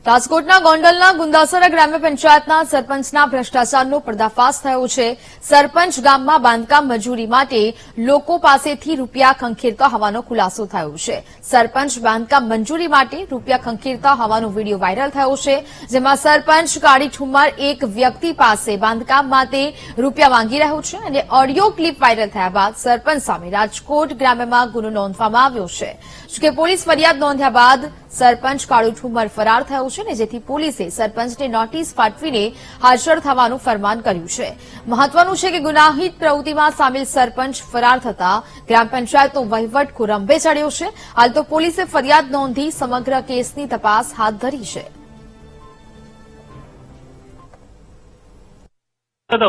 રાજકોટના ગોંડલના ગુંદાસરા ગ્રામ્ય પંચાયતના સરપંચના ભ્રષ્ટાચારનો પર્દાફાશ થયો છે। સરપંચ ગામમાં બાંધકામ મજૂરી માટે લોકો પાસેથી રૂપિયા ખંખેરતા હોવાનો ખુલાસો થયો છે। સરપંચ બાંધકામ મંજૂરી માટે રૂપિયા ખંખેરતા હોવાનો વીડિયો વાયરલ થયો છે, જેમાં સરપંચ કાળી ઠુમ્મર એક વ્યક્તિ પાસે બાંધકામ માટે રૂપિયા માંગી રહ્યો છે અને ઓડિયો ક્લિપ વાયરલ થયા બાદ સરપંચ સામે રાજકોટ ગ્રામ્યમાં ગુનો નોંધવામાં આવ્યો છે। જોકે પોલીસ ફરિયાદ નોંધ્યા બાદ સરપંચ કાળુ ઠુમ્મર ફરાર થયો છે અને જેથી પોલીસે સરપંચને નોટિસ પાઠવીને હાજર થવાનું ફરમાન કર્યું છે। મહત્વનું છે કે ગુનાહિત પ્રવૃત્તિમાં સામેલ સરપંચ ફરાર થતા ગ્રામ પંચાયતનો વહીવટ ખોરંભે ચડ્યો છે। હાલ તો પોલીસે ફરિયાદ નોંધી સમગ્ર કેસની તપાસ હાથ ધરી છે।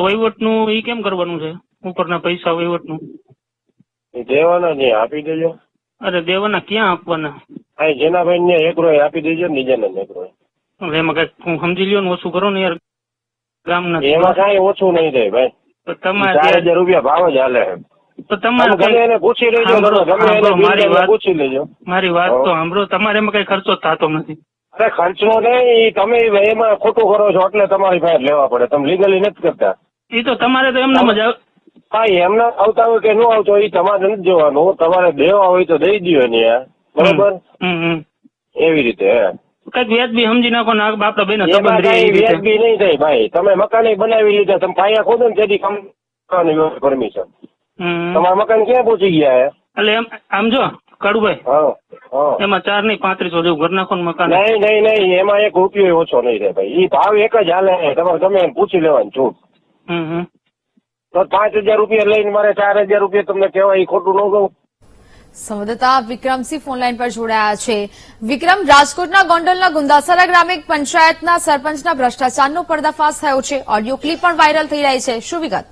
વહીવટનું ઈ કેમ કરવાનું છે? ઉપરના પૈસા વહીવટનું દેવાના નહીં આપી દેજો। અરે દેવાના ક્યાં આપવાના? આ જેનાભાઈ ને એક રોય આપી દેજો, બીજાને એક રોય। એમાં કઈક હું સમજી લ્યો ને ઓછું કરો ને યાર, ગામના એમાં કઈ ઓછું નહીં થાય ભાઈ। તમારે 4000 રૂપિયા ભાવ જ હાલે। તો તમારે ગમે એને પૂછી લેજો, ગમે એને પૂછી લેજો। મારી વાત તો સાંભળો, તમારે એમાં કઈ ખર્ચો થતો નથી। અરે ખર્ચનો નહીં, તમે એમાં ખોટું કરો છો એટલે તમારી પાસે લેવા પડે। તમે લીગલી નથી કરતા। એ તો તમારે તો એમને જ હા, એમને આવતા હોય કે ન આવતો હોય તમારે નથી જોવાનું। તમારે દેવા હોય તો દઈ દો ને યાર, બરોબર? એવી રીતે કઈક વ્યાજબી સમજી નાખો ને આપડા બેન વ્યાજબી નહીં થાય ભાઈ। તમે મકાન બનાવી લીધા, તમે પાયા ખોદો ને તેથી કંપની પરમિશન, તમારા મકાન ક્યાં પહોંચી ગયા? એટલે એમ આમ જો કાળુભાઈ, એમાં 4 નહીં 35 જેવું ઘર નાખો ને મકાન। નહીં, એમાં 1 રૂપિયો ઓછો નહીં રહે ભાઈ। એ ભાવ એક જ હાલે, તમારે ગમે પૂછી લેવાનું છૂટ। તો 5000 રૂપિયા લઈને મારે 4000 રૂપિયા તમને કહેવાય, એ ખોટું ન કહું? સંવાદદાતા વિક્રમસિંહ ફોનલાઈન પર જોડાયા છે। વિક્રમ, રાજકોટના ગોંડલના ગુંદાસરા ગ્રામ્ય પંચાયતના સરપંચના ભ્રષ્ટાચારનો પર્દાફાશ થયો છે, ઓડિયો ક્લિપ પણ વાયરલ થઈ રહી છે, શું વિગત?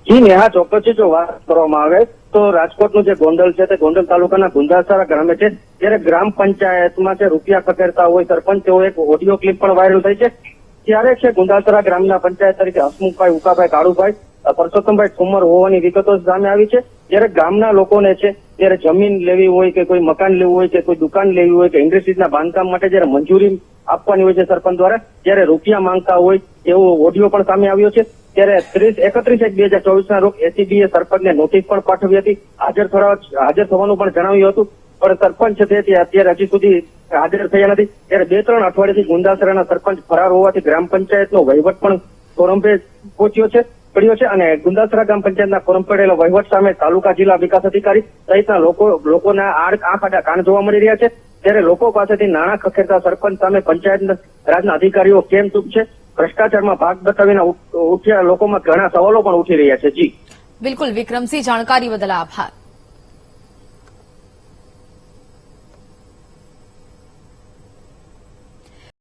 જી નેહા, ચોક્કસથી જો વાત કરવામાં આવે તો રાજકોટનું જે ગોંડલ છે તે ગોંડલ તાલુકાના ગુંદાસરા ગામે છે, ત્યારે ગ્રામ પંચાયતમાં જે રૂપિયા ખકેરતા હોય સરપંચ, તેઓ એક ઓડિયો ક્લિપ પણ વાયરલ થઈ છે। ત્યારે છે ગુંદાસરા ગ્રામના પંચાયત તરીકે હસમુખભાઈ, ઉકાભાઈ, કાળુભાઈ, પરસોત્તમભાઈ ઠુમ્મર હોવાની વિગતો સામે આવી છે। ત્યારે ગામના લોકોને છે ત્યારે જમીન લેવી હોય કે કોઈ મકાન લેવું હોય કે કોઈ દુકાન લેવી હોય કે ઇન્ડસ્ટ્રીઝના બાંધકામ માટે જયારે મંજૂરી આપવાની હોય છે સરપંચ દ્વારા, ત્યારે રૂપિયા માંગતા હોય એવો ઓડિયો પણ સામે આવ્યો છે। ત્યારે 31/1/2024 ના રોજ એસીબીએ સરપંચને નોટિસ પણ પાઠવી હતી, હાજર થવાનું પણ જણાવ્યું હતું, પણ સરપંચ છે તે અત્યારે હજી સુધી હાજર થયા નથી। ત્યારે 2-3 અઠવાડિયાથી ગુંદાસરાના સરપંચ ફરાર હોવાથી ગ્રામ પંચાયતનો વહીવટ પણ ખોરંભે પડ્યો છે અને ગુંદાસરા ગ્રામ પંચાયતના ખોરંભ પડેલો વહીવટ સામે તાલુકા જિલ્લા વિકાસ અધિકારી સહિતના લોકોના આંખ આડા કાન જોવા મળી રહ્યા છે। ત્યારે લોકો પાસેથી નાણાં ખખેરતા સરપંચ સામે પંચાયત રાજના અધિકારીઓ કેમ ચૂપ છે? ભ્રષ્ટાચારમાં ભાગ બતાવીને ઉઠ્યા લોકોમાં ઘણા સવાલો પણ ઉઠી રહ્યા છે। જી બિલકુલ વિક્રમસિંહ, જાણકારી બદલ આભાર।